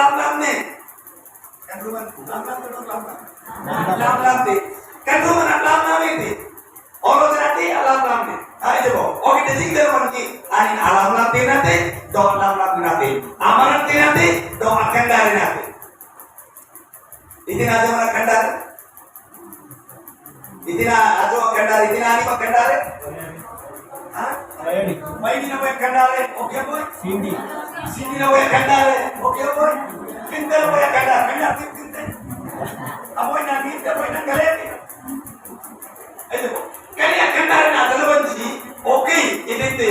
alam nih. Kan rumah alam nih. Kan rumah alam nih. Orang nanti alam nih. Ayo coba. Oh kita tinggal mana Ain alam nanti. Dong alam nanti. Amaran nanti. Dong akan dari nanti. Ini aja mana kendar. Ini aja kendar. Ini ani kok kendar. Hah? Main ini apa kendar? Oke boy. Sini apa kendar? Oke boy. Kendar apa kendar? Kendar kendar. Apa ini apa ini kalian? Ayo kalian kendar na dalam sini. Oke, ini tu.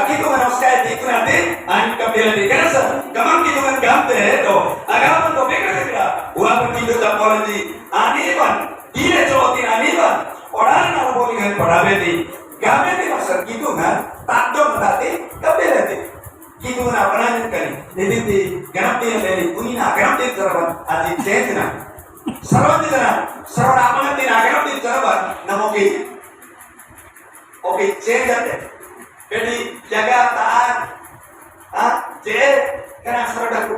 Kita mana sekali itu nanti. Ani kapal ni kerana kaman kita mana gambar itu. Agak mana mereka kira. Uang itu tak boleh di. Ani pan. Dia jawab ani pan. Orang nak boleh kan perabe di. Gambar ni maksud kita na. Tak dong nanti kapal ni. Kita mana pernah ni kali. Jadi di gambar ni dari punya gambar ni terapkan. Adi change na. Sarwan ni na. Sarwan apa nanti na gambar ni terapkan. Namoki. Oke, change ada. Jadi jaga tahan. Kena seradaku.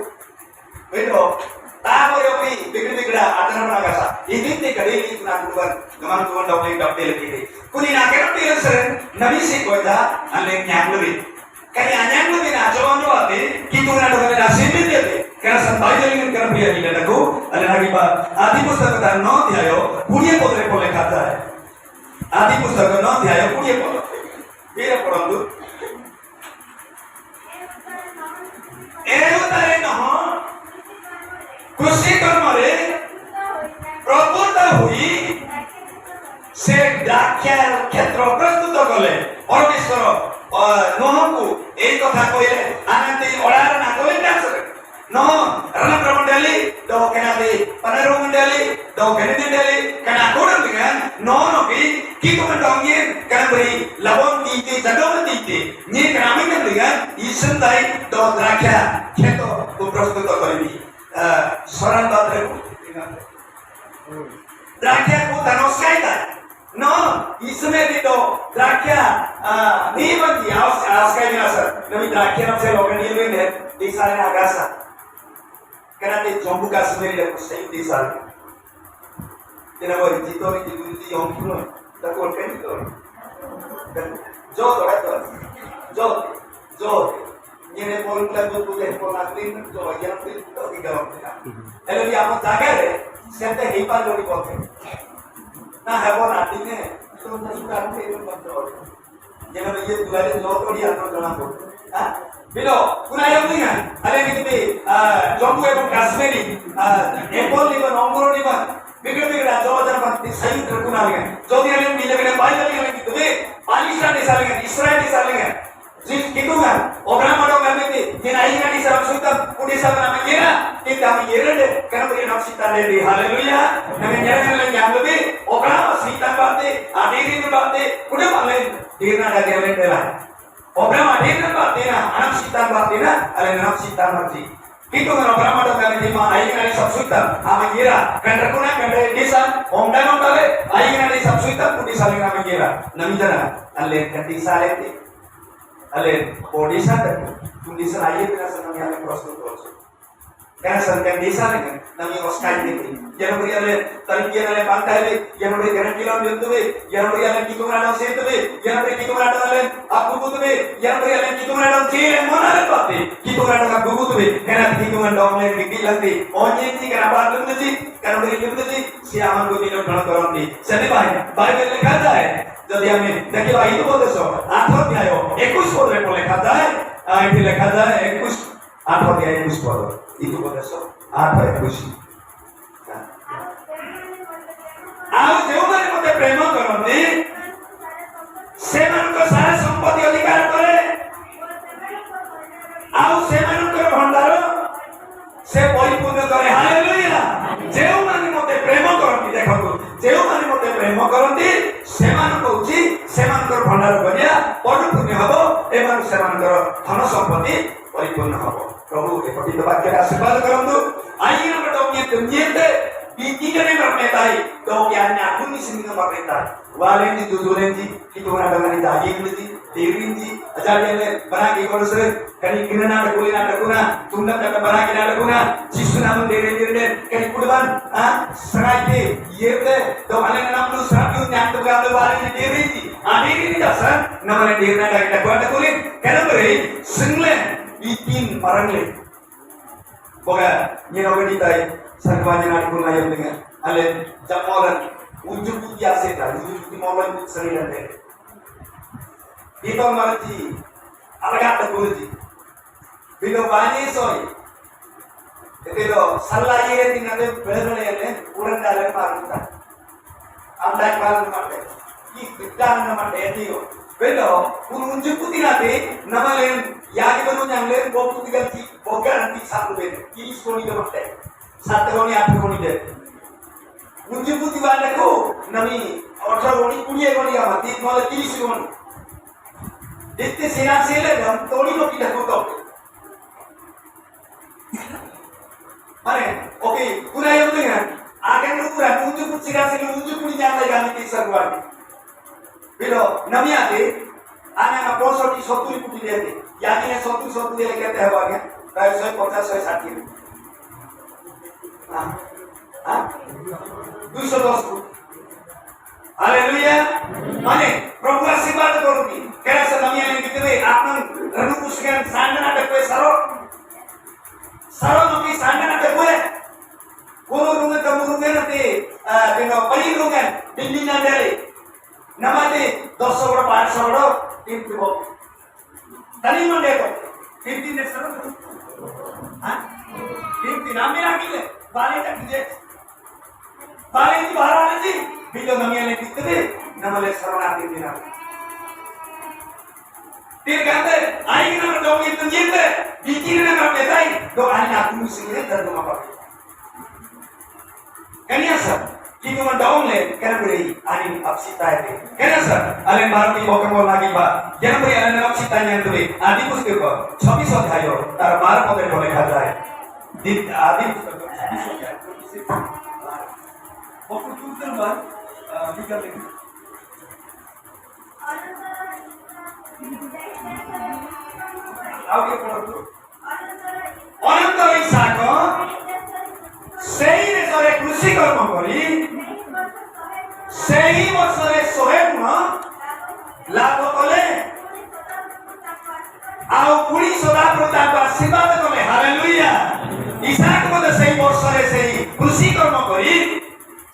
Betul. Tahan boleh bigri ada nama kasa. Ini kali ini nak buat gaman tuan dawai dapil lagi. Kuni nak kerap dia seren. Nabi si kau dah ane nyang lebih. Kali nyang lebih nak coba coba deh. Kita nak dawai dah simpan dia deh. Kerana sampai jadi kan kerap dia ni dah aku. Ada lagi bah. Adi pusaka dah no dia yo. Punya potre boleh kata. Adi pusaka no dia yo punya potre. Bila orang tu. Tare noh कृषि कर्मरे प्रबुद्ध हुई से व्याख्या क्षेत्र प्रस्तुत कले परमेश्वर नोहकु एई कथा कहिले आनंदी ओडार ना कहिले नासरे नोह रणप्र मंडली दो केनादि पनेरो मंडली दो केनेदि kana kodang dengan nono pi kita mendongnya kana beri labon titi jadon titi ni kami dengan isendai do drakya kheto प्रस्तुत करिबी शरण दात्रे द्राक्षा को धनोस्काई था no इसमें भी तो द्राक्षा नहीं बनती आस्काई ना सर नवी द्राक्षा हम से लोगों ने लेने दिसाले ना गासा करते जम्मू कश्मीर ले कुछ सही दिसाले तेरा वो जितोरी जितोरी यम क्यों तक और कहीं तो जो ये बोल कर जो तुझे बोलाती है जो यहाँ पे तो की गलत है हेलो ये आप जागे रे सेंटे हिपा जोड़ी बोलते ना है वो नाटी ने तो उनका सुधार के लिए बंद हो ये ना ये दुआरे जो थोड़ी आप लोग जाना बोल हाँ बिलो पुनाई हम नहीं है अरे निकले जम्मू एवं कश्मीरी एप्पल निबन अंगूर निबन बिगड़ जो अदर बनती सही रखना लगे जो भी हमें मिले मिले बाई लगे तुम्हें पाकिस्तान देश लगे इस्राइल देश लगे जिस कितुंगा ओब्राम orang kami ni naik ni sarap suka udah sama nama kira kita mengira deh karena beri nafsi tanda di haleluya dengan jalan yang yang lebih obrama sita bante adirin bante udah malah dirna ada jalan telah obrama dirna bante na anak sita bante na ada nafsi tanda itu kan obrama orang kami di mana aing ni sab suka ama kira kan terkuna kan dari desa omdan omdale aing ni sab suka udah saling nama kira nami jana alle ketika lete अले ओडिशा तक तुंडिसा आये बिना संग में हमें प्रस्तुत हो क्या संग कंडीसा नहीं नमी ऑस्कार देती जनवरी अले तरीके अले बांटा है जनवरी गरम किलो बिंदुवे जनवरी अले कितुमराडो सेतुवे जनवरी कितुमराडो अले अपुकुतुवे जनवरी अले कितुमराडो चीरे मोनाले पाते कितुमराडो का गुगुतुवे केना कितुमराडो में बिगी लगती ओंजे थी केना बात लुंदती जनवरी लुंदती सियामन को दिनो ठण करंती सने भाई बाइबल लिखा है যদি আমি দেখি ভাই তো বলতেছো 8 অধ্যায় 21 পদে লেখা যায় এটি লেখা যায় 21 8 অধ্যায় 21 পদ এই তো বলতেছো 8 21 ଆଉ ଯେଉଁମାନେ ମୋତେ ପ୍ରେମ କରନ୍ତି ସେମାନଙ୍କ ସାରା ସମ୍ପତ୍ତି ଅଧିକାର କରେ ଆଉ ସେମାନଙ୍କର ଭଣ୍ଡାର ସେ ପରିପୂର୍ଣ୍ଣ କରେ ହାଲେଲୁୟା ଯେଉଁମାନେ ମୋତେ ପ୍ରେମ କରନ୍ତି ଦେଖନ୍ତୁ ଯେଉଁମାନେ ମୋତେ ପ୍ରେମ କରନ୍ତି ସେମାନଙ୍କ ଉଚିତ ସେମାନଙ୍କର ଭଣ୍ଡାର କରିବା ପରିପୂର୍ଣ୍ଣ ହେବ ଏବଂ ସେମାନଙ୍କର ଧନ ସମ୍ପତ୍ତି ପରିପୂର୍ଣ୍ଣ ହେବ ପ୍ରଭୁ ଏ ପଠିତ ବାକ୍ୟରେ ଆଶୀର୍ବାଦ କରନ୍ତୁ ଆଇନ ଗୋଟେ ନିୟତେ Pikiran yang berpetai, dokiannya aku ni sini berpetai. Walen di tujuan di, kita orang dengan daging di, tirin di, ajar yang barang ikut seret, kali kena nak kulin nak guna, tunda kata barang kena nak guna, jisu namun diri, kali kurban, serai di, ye de, dokian namun serai tu nyatu kata walen di diri di, diri ni dasar, nama diri nak kita kuat kulin, kena beri, sengle, bikin barang le. Boga, ni orang ni tay. Sarvanya nak guna yang dengan, alih jamuran ujung uji aset lah, ujung uji malam itu sering ada. Kita marji, alagak tak boleh. Bila banyak soy, itu salah ye tinggal tu benar ye, kurang dalam maruta. Amdak malam macam, ini bidang nama dia. Bila ujung uji nanti, nama lain, yang itu yang lain, bau putih ganti, boga nanti satu beda, ini sekali tu macam. Satu kali apa kali deh? Ujung putih mana ko? Nami, orang kali punya kali apa? Tiga malah 30 kali. Jadi senang sele dam, toli no kita kutok. Mana? Okey, kurang yang tu kan? Akan lu kurang ujung putih senang sele ujung putih jangan lagi kami kisah kuat. Bilo, nami ade, anak apa sorti satu putih dia ade. Yang ini satu dia lagi ada apa kan? Kaya saya 50 60. 210. Haleluya. Mane Prabhu आशीर्वाद करूँगी कैसा नमिया ने कितने आपन रनु पुष्कन सांडन आटे कोई सरो नमी सांडन आटे कोई कोलो रुंगे नते किनो पली रुंगे बिल्ली ना डरे नमाते 200 बड़ा 500 बड़ा 3 किलो तनी मंडे को 3 ने सरो हाँ 3 नामी ना किले बाले तक जे बाले की बाहर आने जी बिलो नमिया ने कितने नमले शरणार्थी दिना तीर कहते आई ना डोंगी तुम जिंदे बिकिर ना करते ताई तो आने आप मुझसे दर्द में पड़े कन्या सर कि तुम डाउन ले क्या बड़ी आने अब सीता है कन्या सर अले मारुति बोकमो लागी बा क्या बड़ी अले अब सीता नहीं तो आदि पुस्तक को 26 अध्याय हो तार मार पते बोले खाता है आदि पुस्तक बार निकल लेंगे आगे पढ़ो अनंत इसाक सेही रे कृषि कर्म करी सेही वर्षरे 100 गुण लाभ कले आउ पुणी सदा प्रताप आशीर्वाद कले हालेलुया इसाक मते सेही वर्षरे सेही कृषि कर्म करी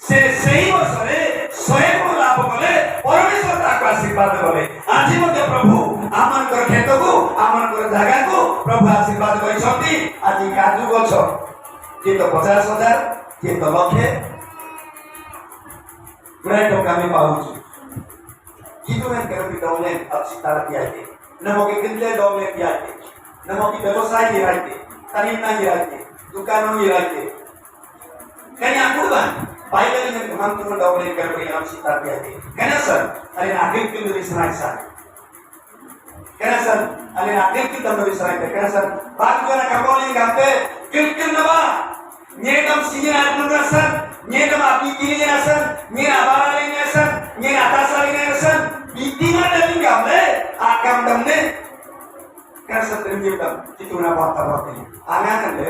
से सेही वर्षरे 100 गुण लाभ कले परमेश्वर ताको आशीर्वाद कले आज मते प्रभु आमनकर खेत को आमनकर जगह को प्रभु आशीर्वाद करिसथि आज काजू गछ के तो 50,000 के तो लक्षे पुराय टका में पाउँछु कितो में करो कि डोले अब सितारा दियाते नमो के किनले डोले दियाते नमो की व्यवसाय दियाते तरीका दियाते दुकानों दियाते कन्या कुर्बान बाइबल में हम तुम डोले करो कि अब सितारा दियाते कन्या सर अरे आखिर के लिए सुनाई sir kena san ale akhir kita nabi sarai kena san bagi orang kapal ini gampe kilkil naba nyedam sini adun rasan nyedam api kini rasan nyera barang ini rasan nyera atas ini rasan bitingan dari gampe akam damne kena san terjebak itu nama apa ini anak ande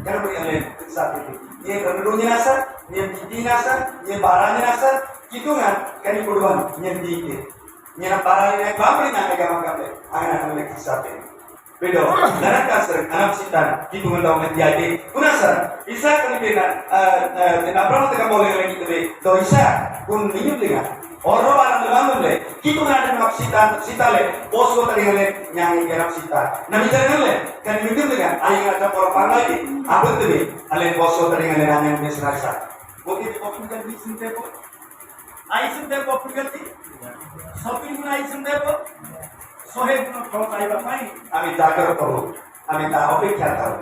kena beri ale saat itu nye kendunya rasan nye biting rasan nye barangnya rasan itu kan kena kurban nye biting nyera barang ini bapri nak gamam gampe anak lagi sahaja. Bedo, dalam kasar anak sitan kita mendaw menjadi. Kuna sar, isa kami bina, nampaknya kita boleh lagi tu be. Do isa kun minum dengan. Orang barang lebanon le, kita menada nak sitan le, bos ko tadi le nyanyi kerap sitan. Nabi jangan le, kan minum dengan. Ayo kita orang pandai lagi. Apa tu be? Ale bos ko tadi le nyanyi mesrasa. Bukti kopi kan bisin tepo. Ayo sin tepo pergi. Shopping pun ayo sin tepo. सोहेब न फल पाइबा पाई आमी जाकर करू आमी ता अपेक्षा करू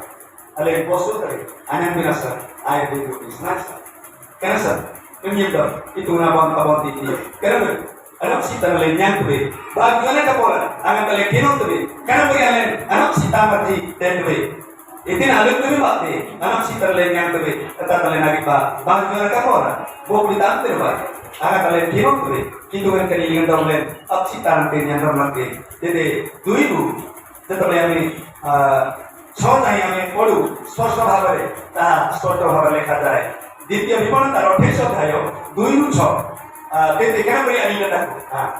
अले बसो तरे आनंद बिनासर आय देव बिस्नास केना सर तुम ये itu ngabang kabang titi kerana anak si tanah lenyang tu be bagaimana kapola angan balik kino tu be kerana bagi anak si tamat di ten be itu nak lu tu be bakti anak si terlengang tuh kata kalian lagi pak bang juara kamu orang gua beli tampil pak agak kalian kira tuh কিন্তু kan kalian tahu len अब si tampil yang normal ke jadi 2000 setelah আমি ছটাই আমি পড়ু স্পষ্ট ভাবে তাহা স্পষ্ট ভাবে লেখা যায় দ্বিতীয় বিবরণ তার 28 অধ্যায় 2-6 তেতে কেন করে আমি এটা দেখো হ্যাঁ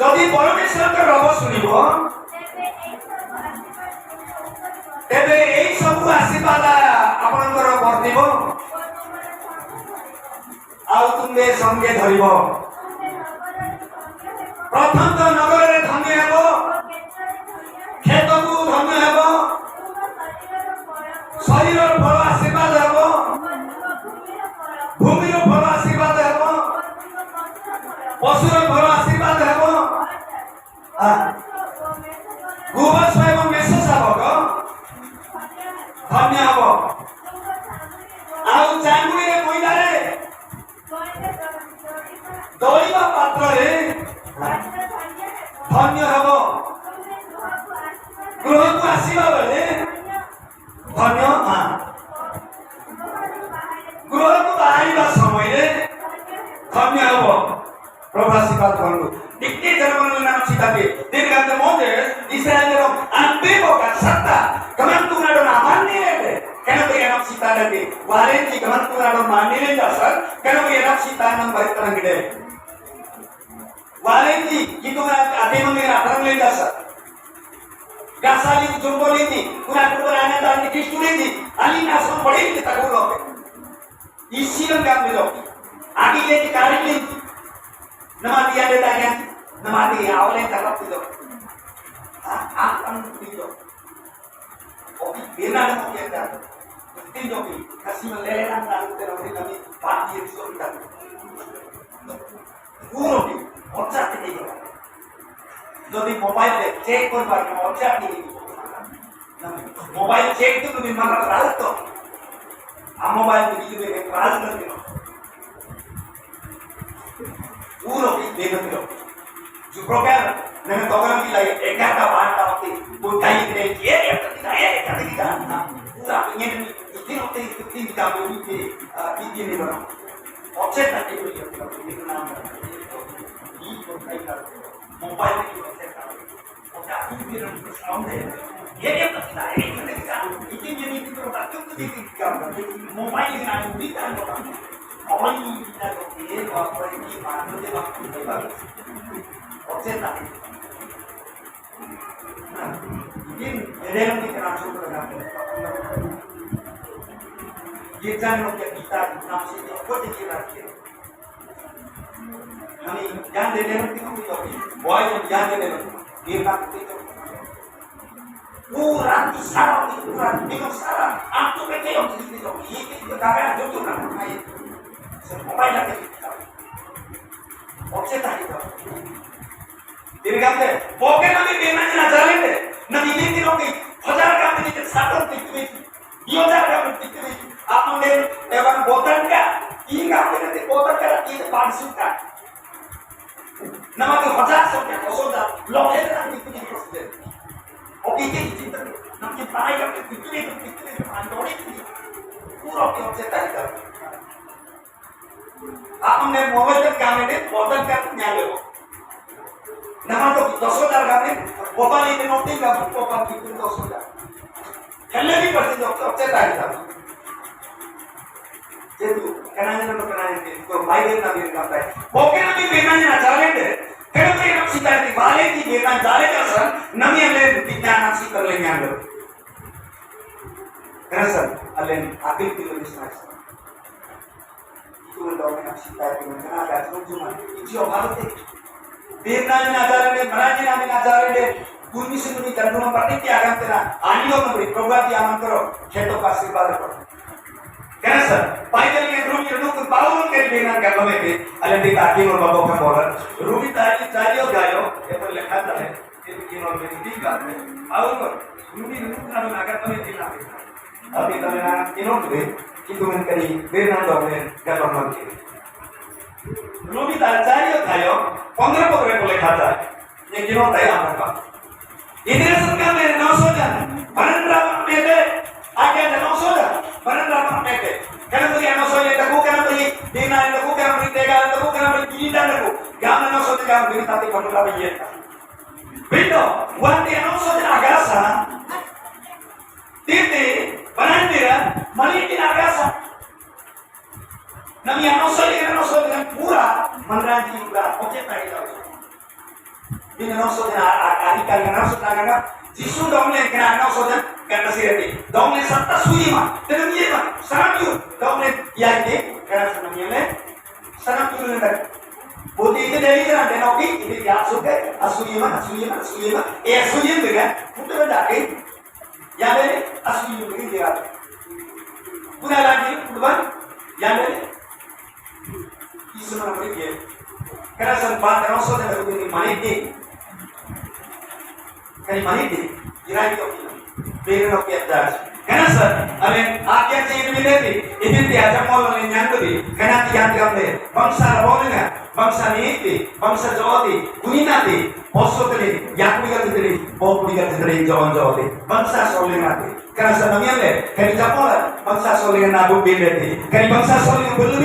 যদি পরমেশ্বরকে রব শুনিব তেবে এই সব আশীর্বাদ আপনার বর্তিব ଆଉ ତୁମେ ସଙ୍ଗେ ଧରିବ ପ୍ରଥମ ତ ନଗରରେ ଧନ୍ୟ ହେବ କ୍ଷେତକୁ ଧନ୍ୟ ହେବ ଶରୀରର ଫଳ ଆଶୀର୍ବାଦ ହେବ ଭୂମିର ଫଳ ଆଶୀର୍ବାଦ ହେବ ପଶୁର ଫଳ ଆଶୀର୍ବାଦ ହେବ ଭୂବତ୍ସ ଏବଂ ମେଷ ଶାବକ ଧନ୍ୟ ହେବ ଆଉ ଚାଙ୍ଗୁଡିରେ ମଇଦାରେ ଦଳିବା ପାତ୍ରରେ ଧନ୍ୟ ହେବ ଗୃହକୁ ଆସିବା ବେଳେ ଧନ୍ୟ ଗୃହକୁ ବାହାରିବା ସମୟରେ ଧନ୍ୟ ହେବ ପ୍ରଭୁ ଆଶୀର୍ବାଦ କରନ୍ତୁ ଟିକେ ଜନଗଣନା नाम सीताबे दीर्घांत मोजेस इस्राएल अनबेबोका सत्ता कमन तुनाडो नामान्य है केन बे नाम सीता लगे वारे की कमन तुनाडो मान्य ले जासर केन बे नाम सीता नाम भरितन गिडे वारे की तुना आदे मंगे आतरंग ले जासर गासाली जुंबोली थी पुरा पुराने दान की किस्तुली थी अली नासों बड़ी की तक लोग इसी रंग आप लोग आगे ये की कार्य ली नमाज़ी आदे दानिया नमाज़ी आवले तरफ लो आप लो ओके बिना न हो गया तीन जो भी कसी में ले लेना नालू तेरा उन्हें कभी बात ये इसको बिता पूरा भी और चाहते नहीं हो जो भी मोबाइल ले चेक कर पाए और चाहते नहीं मोबाइल चेक तो तुम्हें मना रहा तो आ मोबाइल तो बीच में एक राज कर दियो पूरा भी देखो तो जो प्रोग्राम मैंने प्रोग्राम की लाइक 11 बार होती वो टाइम दे ये कहते कि ना पूरा ये तीन होते तीन काम होती थी तीन नहीं बना ऑब्जेक्ट आते हुए ये नाम ये कोई का मोबाइल की ऑब्जेक्ट और क्या भी साउंड है ये कहते हैं इतनी ये नहीं तो क्यों देखिए क्या मोबाइल ना भी काम होता और ये बात पर की मानो के बात की बात ऑब्जेक्ट आते ये रेलम की तरह शुरू करना ये जानों के पिता नाम से जो खुद की बात है हमें ज्ञान देने में कितनी होती है बॉय जब ज्ञान देने में ये बात होती है पूरा की सारा पूरा देखो सारा आप तो बैठे हो किसी को ये किसी का क्या जो ना है सब मोबाइल आके ऑब्जेक्ट आके दीर्घांत पोके ना भी देना ना चलेंगे ना दीदी की लोग 1000 का में के साथ टिकते 2000 का में टिकते आप ने एवं बोतल का तीन का में ते बोतल का 500 का नमक 1000 सौ का 200 लोहे का टिकते प्रोसेस और इतनी चिंता नम के पाए का टिकते अंडोड़ी पूरा के ऑब्जेक्ट आएगा आपने मोबाइल का में बोतल का न्याय लो नमक तो 200 का में बोतल इतने नोटिंग का बोतल कितने 200 खेलने भी पड़ती जो ऑब्जेक्ट आएगा जेतु कनाने तो भाई ना भी करता है ओके ना भी बेना ना चलेंगे केन पे हम सितार की वाले की बेना जाले का सर नमी अले विज्ञान आप कर लेंगे हम लोग है सर अले आखिर की लोग इसमें तो लोग ने सितार की मना का जुमा जो भारत बेना ना जाले मराठी ना ना जाले पूर्वी से भी जन्म पट्टी की आगम तेरा आनियो में प्रोग्राम की आमंत्रण करो खेतों का आशीर्वाद करो क्या सर बाइबल के रूप के रूप पाउल के बिना कर लो में अले दी ताकि और बाबू का बोला रूबी ताकि चाहिए गायो ये पर लिखा था है ये की और में दी का है पाउल को रूबी रूप ना लगा तो ये दिला अभी तो ना तीनों के कि तुम करी बेना दो में कर लो के रूबी ताकि चाहिए गायो লেখা যায় যে কিনোটাই আমরা Idris kami 900 jan, Barandra mete, aja 900 jan, Barandra mete. Karena beri 900 jan, aku karena beri dina, aku karena beri tega, aku karena beri kiri aku. Kami 900 jan beri tadi Barandra beri. Begitu, wanti 900 jan agasa, titi, Barandra, malikin agasa. Nami 900 jan pura, menerangi pura, objek lagi tahu. Ini nosotnya arikan yang nosotnya kan, jisu domlen kena nosotnya kena sirati, domlen satta suyi mah, terus dia mah, sangat tu, domlen yang ini kena senangnya le, sangat tu le, budi itu dari mana, dari nopi, ini dia suka, asuyi mah, asuyi juga, bukan benda ini, yang ini asuyi juga dia, punya lagi, bukan, yang ini, isu mana dia, kena sempat nosotnya berbunyi maniti. Kali maniti, kira itu beri nopi atas. Karena sir, amin akhir sih ini dia jamal oleh nyangkut karena tiang deh. Bangsa Rabolnya, bangsa Niti, bangsa Jawati, Kuninati, Posotri, Yakuliga Titri, Populiga Titri, Jawati, bangsa Solinati. Karena senangnya kali jamal bangsa Solin Nabu Bileti, kali bangsa Solin belum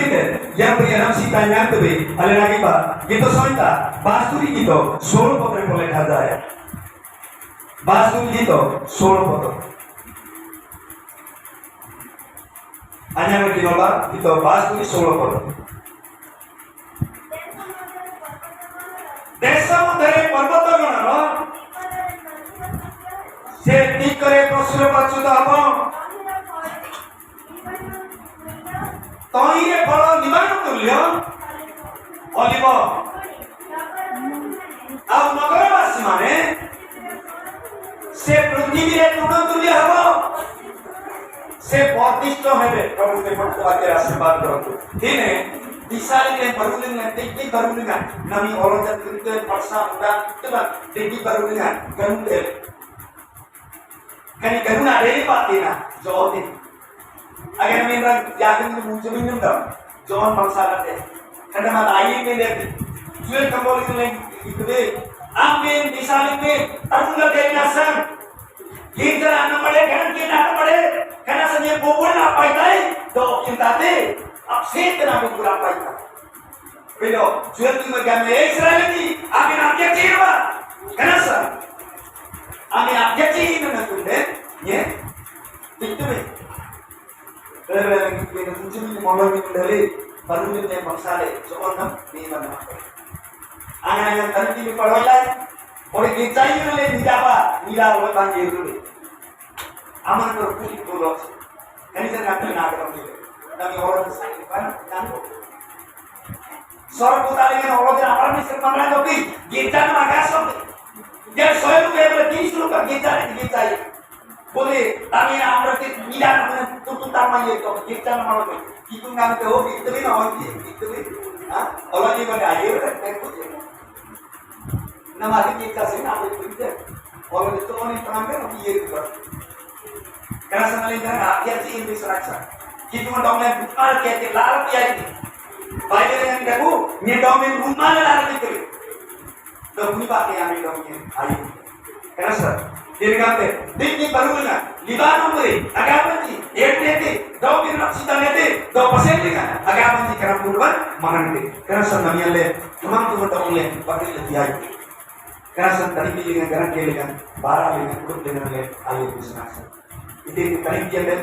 yang punya nama si tanya tuh, ada lagi pak, gitu soalnya, basturi gitu, solo potret boleh ada ya. Basu gitu, solo foto. Hanya bagi nomor itu basu di solo foto. Desa dari perbuatan mana? Setik kere prosur bacu apa? Tohire kalau di mana tuh ya? Oliver. Aku nak berapa sih mana? Se পৃথিবীর তুলতুলি হব সে বর্তিষ্ঠ হবে প্রভুকে ভক্তবাদের আশীর্বাদ করত দিনে বিশালিকে বরুলিঙ্গা টিকি বরুলিঙ্গা নামি অরজাত করিতে পরসা উড়া তেবা টিকি বরুলিঙ্গা গরুতে কানি গরুনা রেলি পাতিনা জওতে আগে মেনরা ইয়াকিন মুজমিন দাও জন পরসালাতে kadang ada air ini jual kembali ke itu deh ambil misalnya tanggal dari nasam kita anak mereka kan kita anak mereka karena senyum bubur apa itu dok kita deh absen kenapa bubur apa itu bedo jual tu mereka Israel ini ambil abjek siapa karena sah ambil abjek siapa nanti deh ya itu deh kalau kita mencuri motor itu dari Parulnya mangsale, seorang di mana? Anak-anak tadi di perwalian, orang kita ini oleh tidak oleh banjir dulu. Aman terpuji dulu, ini saya nak dulu. Tapi orang sakit kan, kan? Soal kita dengan orang yang apa nih sebenarnya tapi kita nama kasar. Dia soal itu yang berarti suruh kita ini. Boleh, tapi আমরা tidak tutup tamanya itu kita nama itu. Itu nggak tahu itu ni orang itu ni, orang ni mana air tak punya. Nama kita sih nama itu kita. Orang itu orang yang terakhir orang ini itu. Karena sebenarnya rakyat sih ini serasa. Kita mendomeng bukan kita lalu dia ini. Baik yang kita ni domeng bukan lalu itu. Domeng pakai yang domeng air. Karena Diri kante, dikni barunya, Libanon beri, agama ni, EPT, dau bina sita nete, dau pasien dengan, agama ni kerana puluhan, mangan ni, kerana sebenarnya le, memang tu betul le, pakai lebih ayu, kerana sebenarnya tadi dengan kerana dia dengan, bara dengan, kuat dengan le, ayu bisnasa, itu tadi dia le,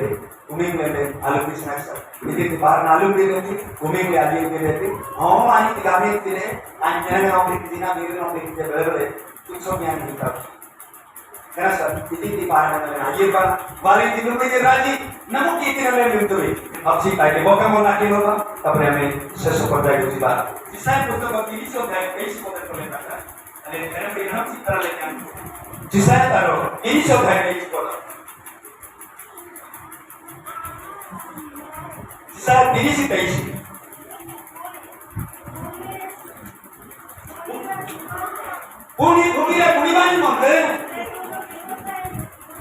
uming le, alu bisnasa, itu bara alu le, uming le ayu le, oh ani tiga minggu ni, anjana orang kita miru orang kita berle, tujuh yang kita. Kerana itu di mana mana, ia kan balik di rumah dia raji, namun kita nak lihat itu. Absi tadi, bukan mau nak kilo tak, tapi kami sesuatu dari itu juga. Jika itu bagi isu dari isu kita boleh tak? Ada kerana benar sih terlalu. Jika taruh isu dari isu kita. Jika ini sih isu. Bumi bani mana?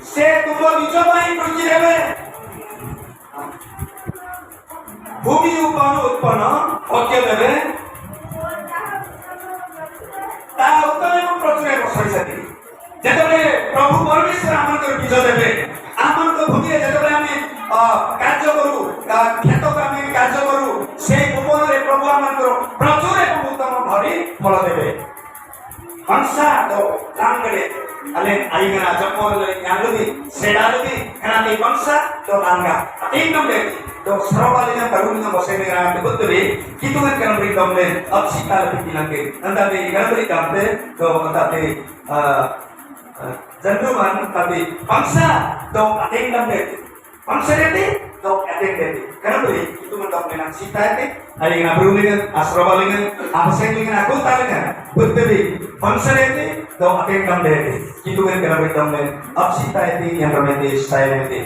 Se तुमको बीचों में पहुंची रहे भूमि उत्पन्न होके रहे ताऊ follow the bangsa do langgade alen aingana japor le nyalubi sedalubi kanati bangsa do langga atingam le do sarwalina karunna bosene na betutre kitu kan beri domle apsita le pinangke andate kan beri dampe do andate janduman tapi bangsa do atingam le bangsa le do atingam le kan beri itu mendomle nang sita te aingana berulingan asrawalingan apasenlingan aku talingan betutre bangsa le do atingam le kitu kan beri domle apsita te yang ramete saya le